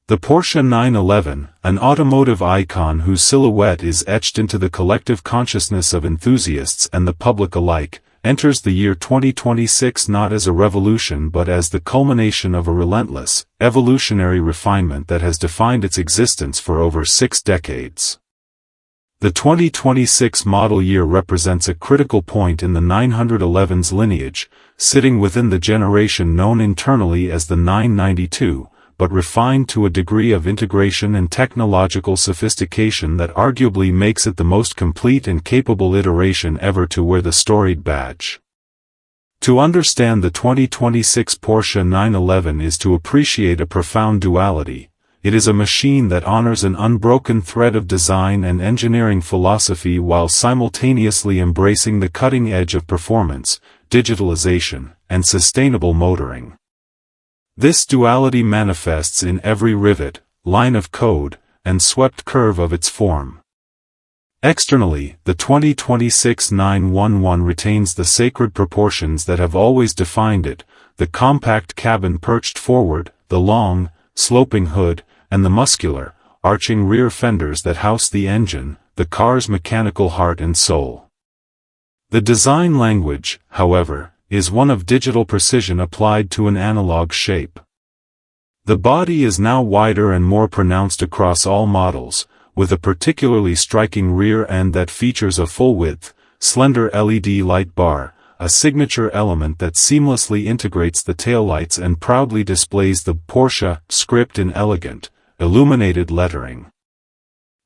The Porsche 911, an automotive icon whose silhouette is etched into the collective consciousness of enthusiasts and the public alike, enters the year 2026 not as a revolution but as the culmination of a relentless, evolutionary refinement that has defined its existence for over 6 decades. The 2026 model year represents a critical point in the 911's lineage, sitting within the generation known internally as the 992, but refined to a degree of integration and technological sophistication that arguably makes it the most complete and capable iteration ever to wear the storied badge. To understand the 2026 Porsche 911 is to appreciate a profound duality. It is a machine that honors an unbroken thread of design and engineering philosophy while simultaneously embracing the cutting edge of performance, digitalization, and sustainable motoring. This duality manifests in every rivet, line of code, and swept curve of its form. Externally, the 2026 911 retains the sacred proportions that have always defined it, the compact cabin perched forward, the long, sloping hood, and the muscular, arching rear fenders that house the engine, the car's mechanical heart and soul. The design language, however, is one of digital precision applied to an analog shape. The body is now wider and more pronounced across all models, with a particularly striking rear end that features a full-width, slender LED light bar, a signature element that seamlessly integrates the taillights and proudly displays the Porsche script in elegant, illuminated lettering.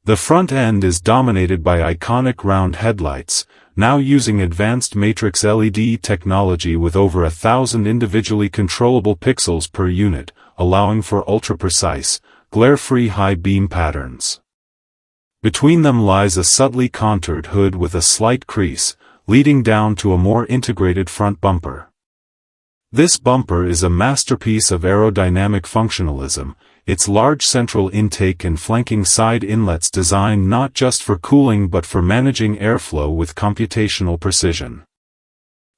The front end is dominated by iconic round headlights, now using advanced matrix LED technology with over 1,000 individually controllable pixels per unit, allowing for ultra-precise, glare-free high beam patterns. Between them lies a subtly contoured hood with a slight crease, leading down to a more integrated front bumper. This bumper is a masterpiece of aerodynamic functionalism, its large central intake and flanking side inlets designed not just for cooling but for managing airflow with computational precision.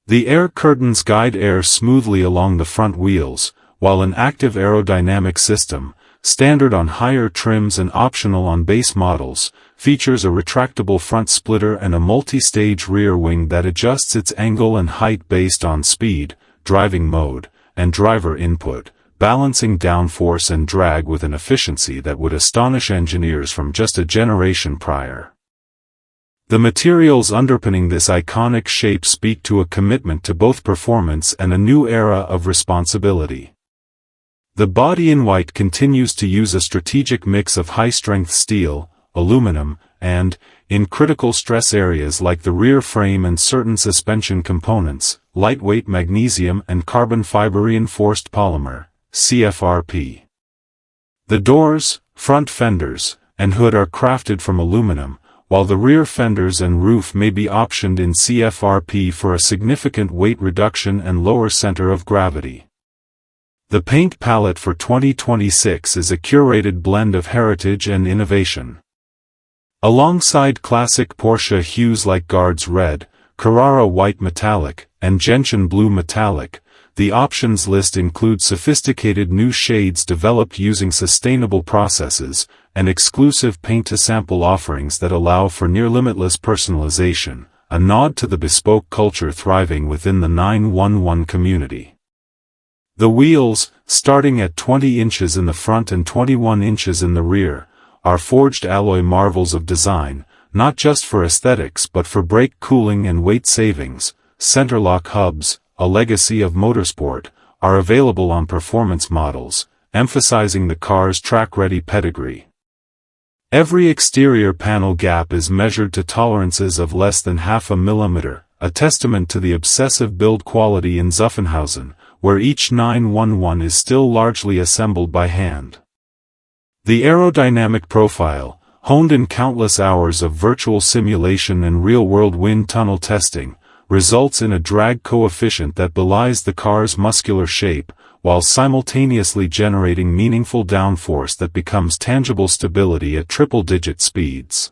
The air curtains guide air smoothly along the front wheels, while an active aerodynamic system, standard on higher trims and optional on base models, features a retractable front splitter and a multi-stage rear wing that adjusts its angle and height based on speed, driving mode, and driver input, balancing downforce and drag with an efficiency that would astonish engineers from just a generation prior. The materials underpinning this iconic shape speak to a commitment to both performance and a new era of responsibility. The body in white continues to use a strategic mix of high-strength steel, aluminum, and, in critical stress areas like the rear frame and certain suspension components, lightweight magnesium and carbon fiber reinforced polymer, CFRP. The doors, front fenders, and hood are crafted from aluminum, while the rear fenders and roof may be optioned in CFRP for a significant weight reduction and lower center of gravity. The paint palette for 2026 is a curated blend of heritage and innovation. Alongside classic Porsche hues like Guards Red, Carrara White Metallic, and Gentian Blue Metallic, the options list includes sophisticated new shades developed using sustainable processes, and exclusive paint-to-sample offerings that allow for near-limitless personalization, a nod to the bespoke culture thriving within the 911 community. The wheels, starting at 20 inches in the front and 21 inches in the rear, are forged alloy marvels of design, not just for aesthetics but for brake cooling and weight savings. Centerlock hubs, a legacy of motorsport, are available on performance models, emphasizing the car's track-ready pedigree. Every exterior panel gap is measured to tolerances of less than 0.5 millimeter, a testament to the obsessive build quality in Zuffenhausen, where each 911 is still largely assembled by hand. The aerodynamic profile, honed in countless hours of virtual simulation and real-world wind tunnel testing, results in a drag coefficient that belies the car's muscular shape, while simultaneously generating meaningful downforce that becomes tangible stability at triple-digit speeds.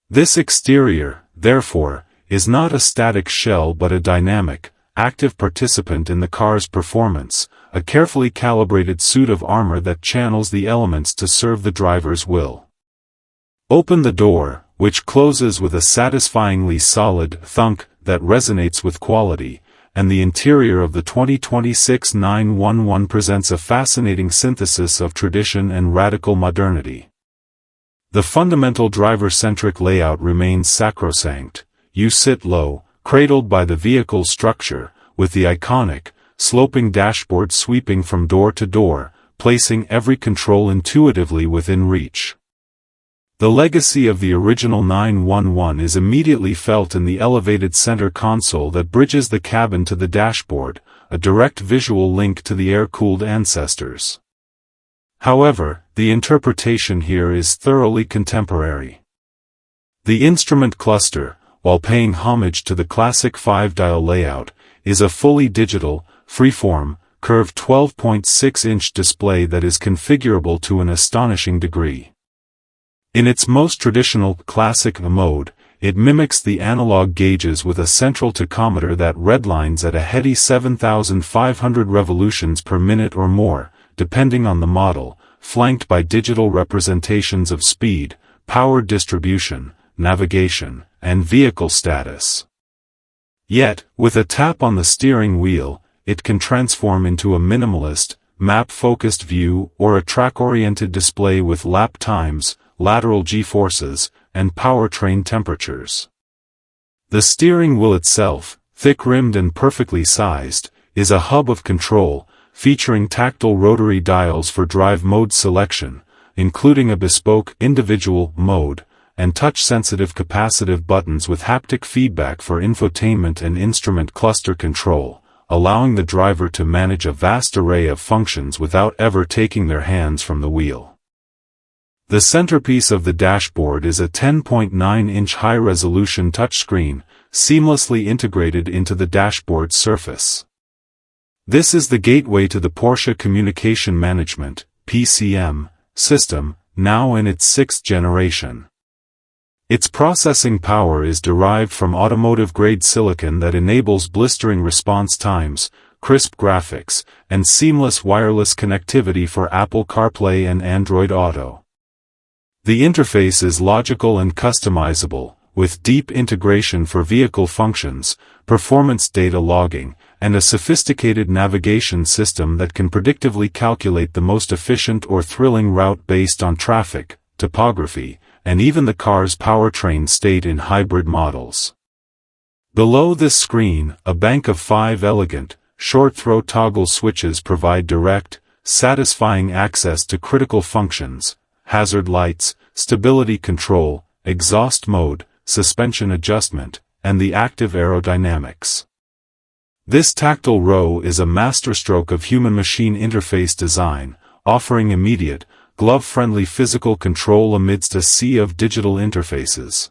This exterior, therefore, is not a static shell but a dynamic, active participant in the car's performance, a carefully calibrated suit of armor that channels the elements to serve the driver's will. Open the door, which closes with a satisfyingly solid thunk that resonates with quality, and the interior of the 2026 911 presents a fascinating synthesis of tradition and radical modernity. The fundamental driver-centric layout remains sacrosanct. You sit low, cradled by the vehicle's structure, with the iconic, sloping dashboard sweeping from door to door, placing every control intuitively within reach. The legacy of the original 911 is immediately felt in the elevated center console that bridges the cabin to the dashboard, a direct visual link to the air-cooled ancestors. However, the interpretation here is thoroughly contemporary. The instrument cluster, while paying homage to the classic 5-dial layout, is a fully digital, freeform, curved 12.6-inch display that is configurable to an astonishing degree. In its most traditional, classic mode, it mimics the analog gauges with a central tachometer that redlines at a heady 7,500 revolutions per minute or more, depending on the model, flanked by digital representations of speed, power distribution, navigation, and vehicle status. Yet, with a tap on the steering wheel, it can transform into a minimalist, map-focused view or a track-oriented display with lap times, lateral g-forces, and powertrain temperatures. The steering wheel itself, thick-rimmed and perfectly sized, is a hub of control, featuring tactile rotary dials for drive mode selection, including a bespoke individual mode, and touch-sensitive capacitive buttons with haptic feedback for infotainment and instrument cluster control, allowing the driver to manage a vast array of functions without ever taking their hands from the wheel. The centerpiece of the dashboard is a 10.9-inch high-resolution touchscreen, seamlessly integrated into the dashboard surface. This is the gateway to the Porsche Communication Management (PCM) system, now in its 6th generation. Its processing power is derived from automotive-grade silicon that enables blistering response times, crisp graphics, and seamless wireless connectivity for Apple CarPlay and Android Auto. The interface is logical and customizable, with deep integration for vehicle functions, performance data logging, and a sophisticated navigation system that can predictively calculate the most efficient or thrilling route based on traffic, topography, and even the car's powertrain state in hybrid models. Below this screen, a bank of 5 elegant, short-throw toggle switches provide direct, satisfying access to critical functions: hazard lights, stability control, exhaust mode, suspension adjustment, and the active aerodynamics. This tactile row is a masterstroke of human-machine interface design, offering immediate, glove-friendly physical control amidst a sea of digital interfaces.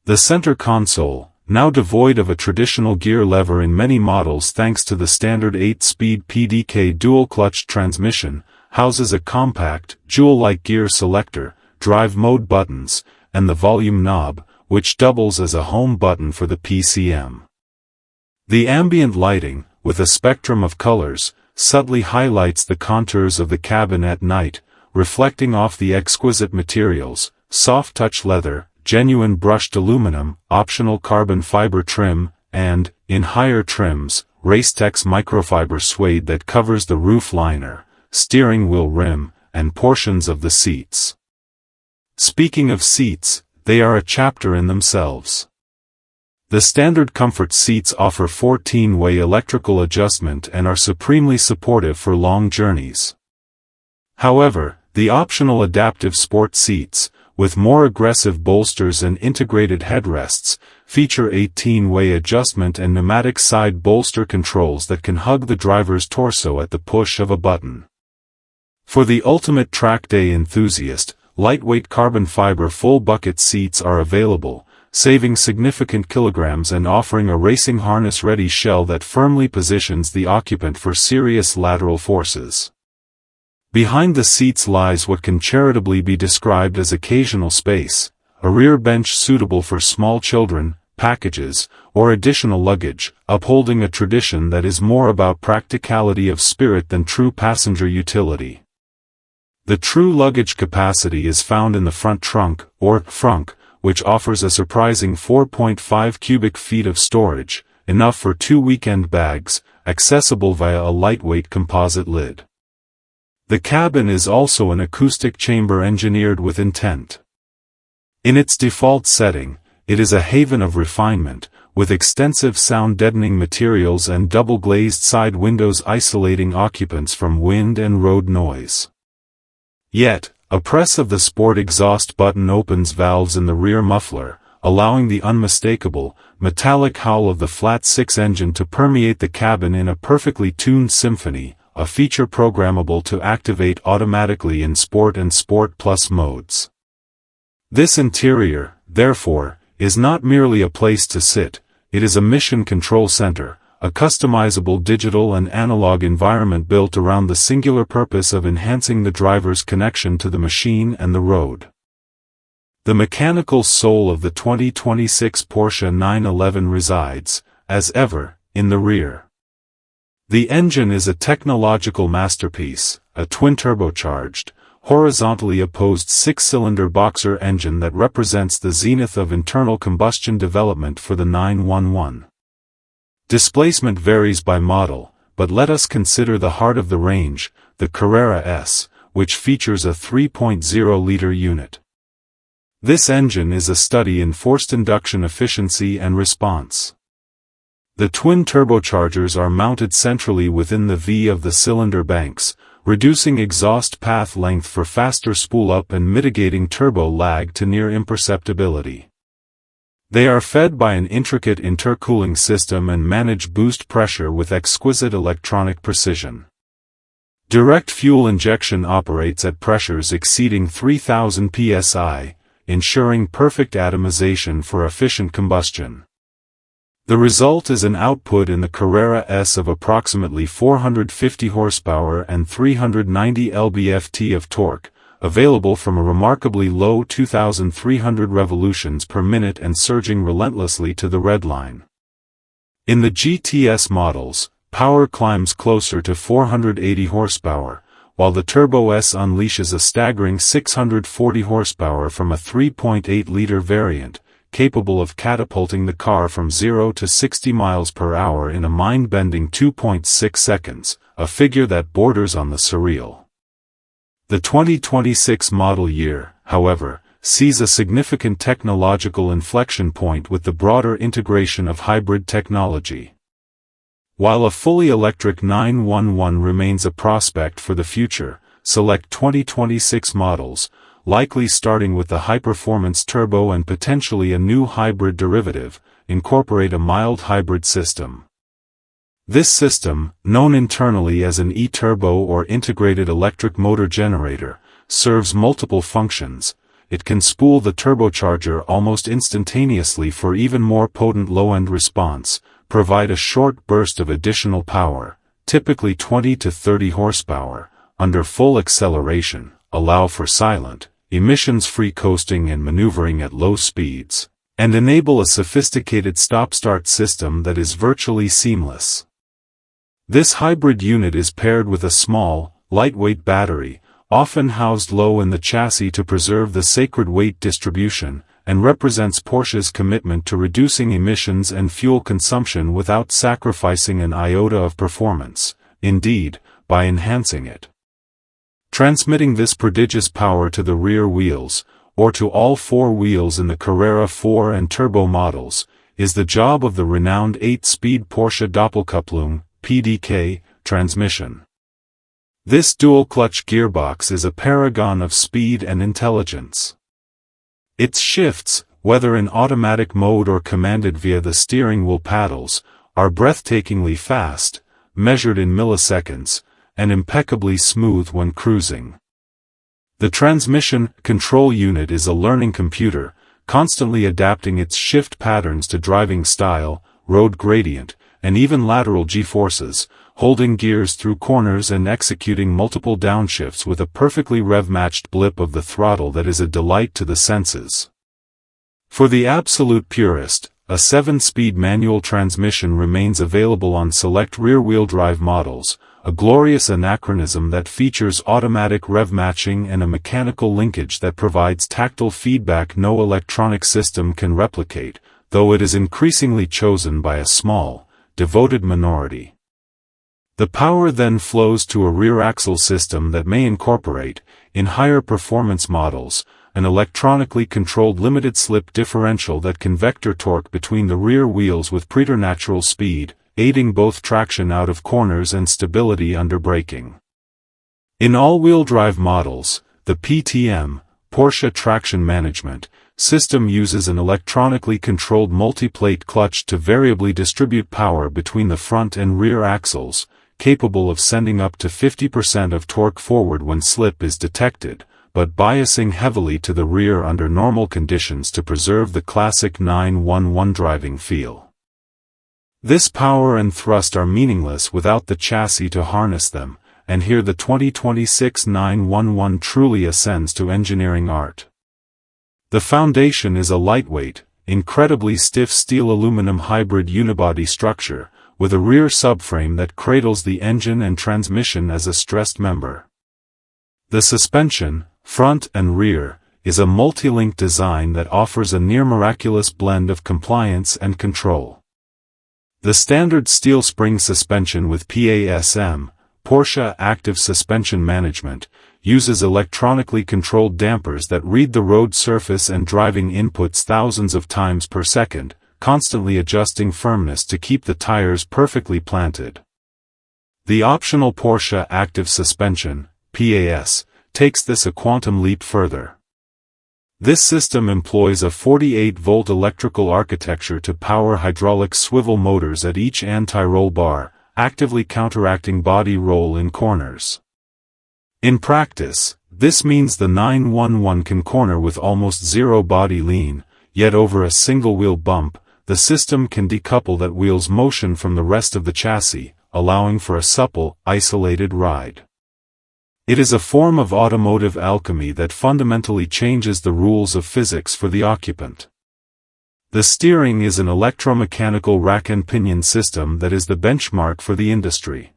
The center console, now devoid of a traditional gear lever in many models thanks to the standard 8-speed PDK dual-clutch transmission, houses a compact, jewel-like gear selector, drive mode buttons, and the volume knob, which doubles as a home button for the PCM. The ambient lighting, with a spectrum of colors, subtly highlights the contours of the cabin at night, reflecting off the exquisite materials: soft-touch leather, genuine brushed aluminum, optional carbon fiber trim, and, in higher trims, Racetex microfiber suede that covers the roof liner, steering wheel rim, and portions of the seats. Speaking of seats, they are a chapter in themselves. The standard comfort seats offer 14-way electrical adjustment and are supremely supportive for long journeys. However, the optional adaptive sport seats, with more aggressive bolsters and integrated headrests, feature 18-way adjustment and pneumatic side bolster controls that can hug the driver's torso at the push of a button. For the ultimate track day enthusiast, lightweight carbon fiber full bucket seats are available, saving significant kilograms and offering a racing harness-ready shell that firmly positions the occupant for serious lateral forces. Behind the seats lies what can charitably be described as occasional space, a rear bench suitable for small children, packages, or additional luggage, upholding a tradition that is more about practicality of spirit than true passenger utility. The true luggage capacity is found in the front trunk, or frunk, which offers a surprising 4.5 cubic feet of storage, enough for 2 weekend bags, accessible via a lightweight composite lid. The cabin is also an acoustic chamber engineered with intent. In its default setting, it is a haven of refinement, with extensive sound-deadening materials and double-glazed side windows isolating occupants from wind and road noise. Yet, a press of the sport exhaust button opens valves in the rear muffler, allowing the unmistakable, metallic howl of the flat-six engine to permeate the cabin in a perfectly tuned symphony, a feature programmable to activate automatically in Sport and Sport Plus modes. This interior, therefore, is not merely a place to sit, it is a mission control center, a customizable digital and analog environment built around the singular purpose of enhancing the driver's connection to the machine and the road. The mechanical soul of the 2026 Porsche 911 resides, as ever, in the rear. The engine is a technological masterpiece, a twin-turbocharged, horizontally opposed six-cylinder boxer engine that represents the zenith of internal combustion development for the 911. Displacement varies by model, but let us consider the heart of the range, the Carrera S, which features a 3.0-liter unit. This engine is a study in forced induction efficiency and response. The twin turbochargers are mounted centrally within the V of the cylinder banks, reducing exhaust path length for faster spool-up and mitigating turbo lag to near imperceptibility. They are fed by an intricate intercooling system and manage boost pressure with exquisite electronic precision. Direct fuel injection operates at pressures exceeding 3000 psi, ensuring perfect atomization for efficient combustion. The result is an output in the Carrera S of approximately 450 horsepower and 390 lb-ft of torque, available from a remarkably low 2,300 revolutions per minute and surging relentlessly to the red line. In the GTS models, power climbs closer to 480 horsepower, while the Turbo S unleashes a staggering 640 horsepower from a 3.8-liter variant, capable of catapulting the car from 0 to 60 miles per hour in a mind-bending 2.6 seconds, a figure that borders on the surreal. The 2026 model year, however, sees a significant technological inflection point with the broader integration of hybrid technology. While a fully electric 911 remains a prospect for the future, select 2026 models, likely starting with the high-performance turbo and potentially a new hybrid derivative, incorporate a mild hybrid system. This system, known internally as an e-turbo or integrated electric motor generator, serves multiple functions. It can spool the turbocharger almost instantaneously for even more potent low-end response, provide a short burst of additional power, typically 20 to 30 horsepower, under full acceleration, allow for silent, emissions-free coasting and maneuvering at low speeds, and enable a sophisticated stop-start system that is virtually seamless. This hybrid unit is paired with a small, lightweight battery, often housed low in the chassis to preserve the sacred weight distribution, and represents Porsche's commitment to reducing emissions and fuel consumption without sacrificing an iota of performance, indeed, by enhancing it. Transmitting this prodigious power to the rear wheels, or to all four wheels in the Carrera 4 and Turbo models, is the job of the renowned 8-speed Porsche Doppelkupplung (PDK) transmission. This dual-clutch gearbox is a paragon of speed and intelligence. Its shifts, whether in automatic mode or commanded via the steering wheel paddles, are breathtakingly fast, measured in milliseconds, and impeccably smooth when cruising. The transmission control unit is a learning computer, constantly adapting its shift patterns to driving style, road gradient, and even lateral G-forces, holding gears through corners and executing multiple downshifts with a perfectly rev-matched blip of the throttle that is a delight to the senses. For the absolute purist, a 7-speed manual transmission remains available on select rear-wheel drive models, a glorious anachronism that features automatic rev matching and a mechanical linkage that provides tactile feedback no electronic system can replicate, though it is increasingly chosen by a small, devoted minority. The power then flows to a rear axle system that may incorporate, in higher performance models, an electronically controlled limited-slip differential that can vector torque between the rear wheels with preternatural speed, aiding both traction out of corners and stability under braking. In all-wheel drive models, the PTM, Porsche Traction Management, system uses an electronically controlled multi-plate clutch to variably distribute power between the front and rear axles, capable of sending up to 50% of torque forward when slip is detected, but biasing heavily to the rear under normal conditions to preserve the classic 911 driving feel. This power and thrust are meaningless without the chassis to harness them, and here the 2026 911 truly ascends to engineering art. The foundation is a lightweight, incredibly stiff steel-aluminum hybrid unibody structure, with a rear subframe that cradles the engine and transmission as a stressed member. The suspension, front and rear, is a multi-link design that offers a near-miraculous blend of compliance and control. The standard steel spring suspension with PASM, Porsche Active Suspension Management, uses electronically controlled dampers that read the road surface and driving inputs thousands of times per second, constantly adjusting firmness to keep the tires perfectly planted. The optional Porsche Active Suspension, PAS, takes this a quantum leap further. This system employs a 48-volt electrical architecture to power hydraulic swivel motors at each anti-roll bar, actively counteracting body roll in corners. In practice, this means the 911 can corner with almost zero body lean, yet over a single-wheel bump, the system can decouple that wheel's motion from the rest of the chassis, allowing for a supple, isolated ride. It is a form of automotive alchemy that fundamentally changes the rules of physics for the occupant. The steering is an electromechanical rack and pinion system that is the benchmark for the industry.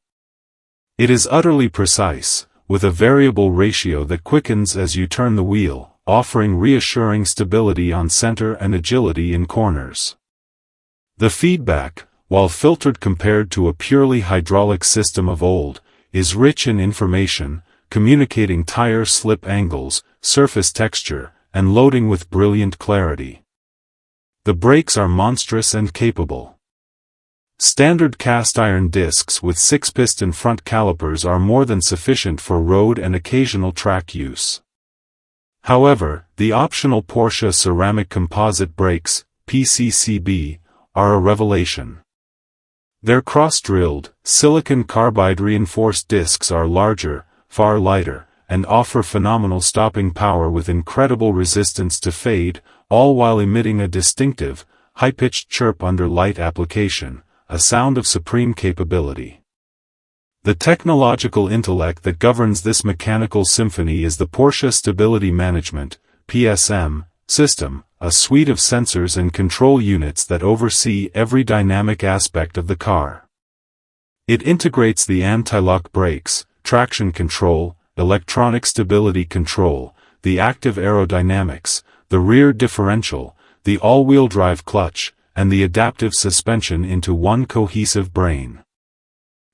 It is utterly precise, with a variable ratio that quickens as you turn the wheel, offering reassuring stability on center and agility in corners. The feedback, while filtered compared to a purely hydraulic system of old, is rich in information, communicating tire slip angles, surface texture, and loading with brilliant clarity. The brakes are monstrous and capable. Standard cast-iron discs with 6-piston front calipers are more than sufficient for road and occasional track use. However, the optional Porsche ceramic composite brakes, PCCB, are a revelation. Their cross-drilled, silicon carbide-reinforced discs are larger, far lighter, and offer phenomenal stopping power with incredible resistance to fade, all while emitting a distinctive, high-pitched chirp under light application, a sound of supreme capability. The technological intellect that governs this mechanical symphony is the Porsche Stability Management, PSM, system, a suite of sensors and control units that oversee every dynamic aspect of the car. It integrates the anti-lock brakes, traction control, electronic stability control, the active aerodynamics, the rear differential, the all-wheel drive clutch, and the adaptive suspension into one cohesive brain.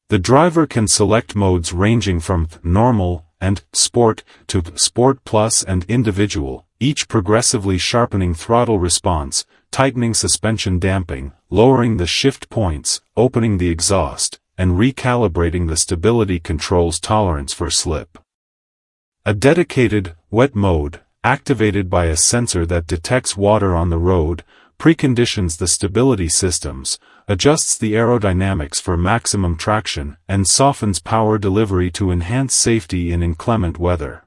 The driver can select modes ranging from normal and sport to sport plus and individual, each progressively sharpening throttle response, tightening suspension damping, lowering the shift points, opening the exhaust, and recalibrating the stability control's tolerance for slip. A dedicated, wet mode, activated by a sensor that detects water on the road, preconditions the stability systems, adjusts the aerodynamics for maximum traction, and softens power delivery to enhance safety in inclement weather.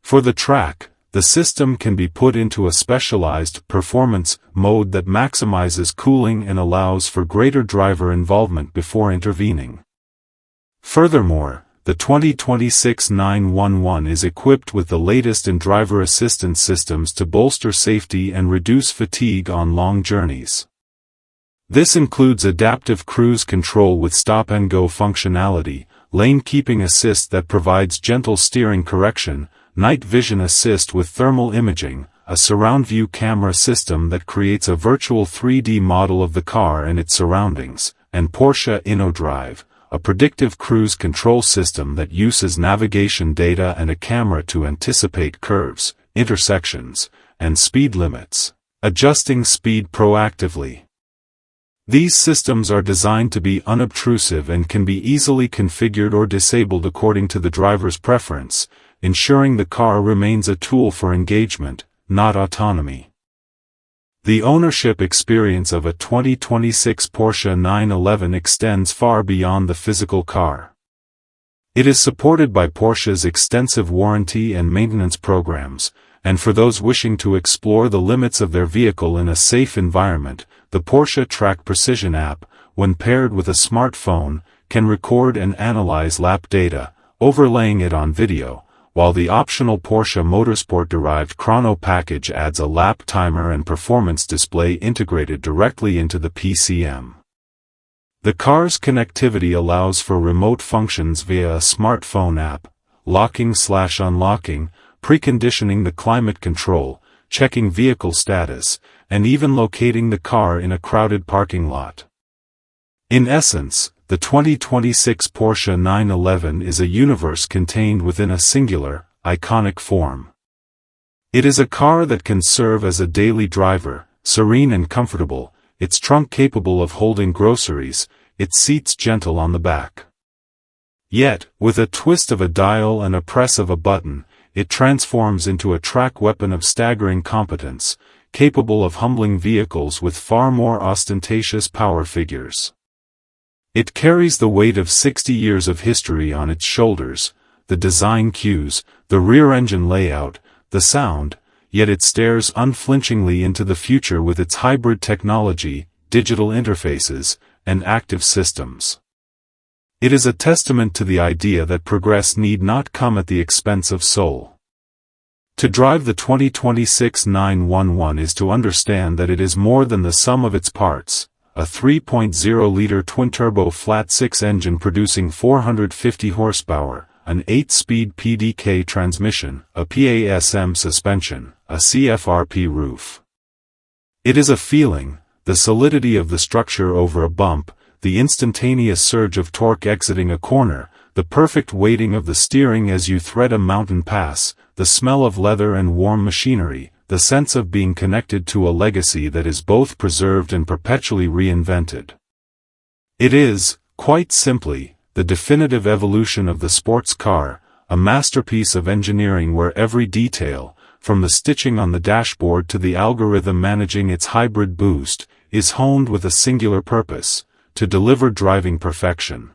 For the track, the system can be put into a specialized performance mode that maximizes cooling and allows for greater driver involvement before intervening. Furthermore, the 2026 911 is equipped with the latest in driver assistance systems to bolster safety and reduce fatigue on long journeys. This includes adaptive cruise control with stop-and-go functionality, lane keeping assist that provides gentle steering correction, night vision assist with thermal imaging, a surround view camera system that creates a virtual 3D model of the car and its surroundings, and Porsche InnoDrive, a predictive cruise control system that uses navigation data and a camera to anticipate curves, intersections, and speed limits, adjusting speed proactively. These systems are designed to be unobtrusive and can be easily configured or disabled according to the driver's preference, ensuring the car remains a tool for engagement, not autonomy. The ownership experience of a 2026 Porsche 911 extends far beyond the physical car. It is supported by Porsche's extensive warranty and maintenance programs, and for those wishing to explore the limits of their vehicle in a safe environment, the Porsche Track Precision app, when paired with a smartphone, can record and analyze lap data, overlaying it on video, while the optional Porsche Motorsport-derived Chrono package adds a lap timer and performance display integrated directly into the PCM. The car's connectivity allows for remote functions via a smartphone app, locking/unlocking, preconditioning the climate control, checking vehicle status, and even locating the car in a crowded parking lot. In essence, the 2026 Porsche 911 is a universe contained within a singular, iconic form. It is a car that can serve as a daily driver, serene and comfortable, its trunk capable of holding groceries, its seats gentle on the back. Yet, with a twist of a dial and a press of a button, it transforms into a track weapon of staggering competence, capable of humbling vehicles with far more ostentatious power figures. It carries the weight of 60 years of history on its shoulders, the design cues, the rear-engine layout, the sound, yet it stares unflinchingly into the future with its hybrid technology, digital interfaces, and active systems. It is a testament to the idea that progress need not come at the expense of soul. To drive the 2026 911 is to understand that it is more than the sum of its parts. A 3.0-liter twin-turbo flat-six engine producing 450 horsepower, an 8-speed PDK transmission, a PASM suspension, a CFRP roof. It is a feeling, the solidity of the structure over a bump, the instantaneous surge of torque exiting a corner, the perfect weighting of the steering as you thread a mountain pass, the smell of leather and warm machinery, the sense of being connected to a legacy that is both preserved and perpetually reinvented. It is, quite simply, the definitive evolution of the sports car, a masterpiece of engineering where every detail, from the stitching on the dashboard to the algorithm managing its hybrid boost, is honed with a singular purpose: to deliver driving perfection.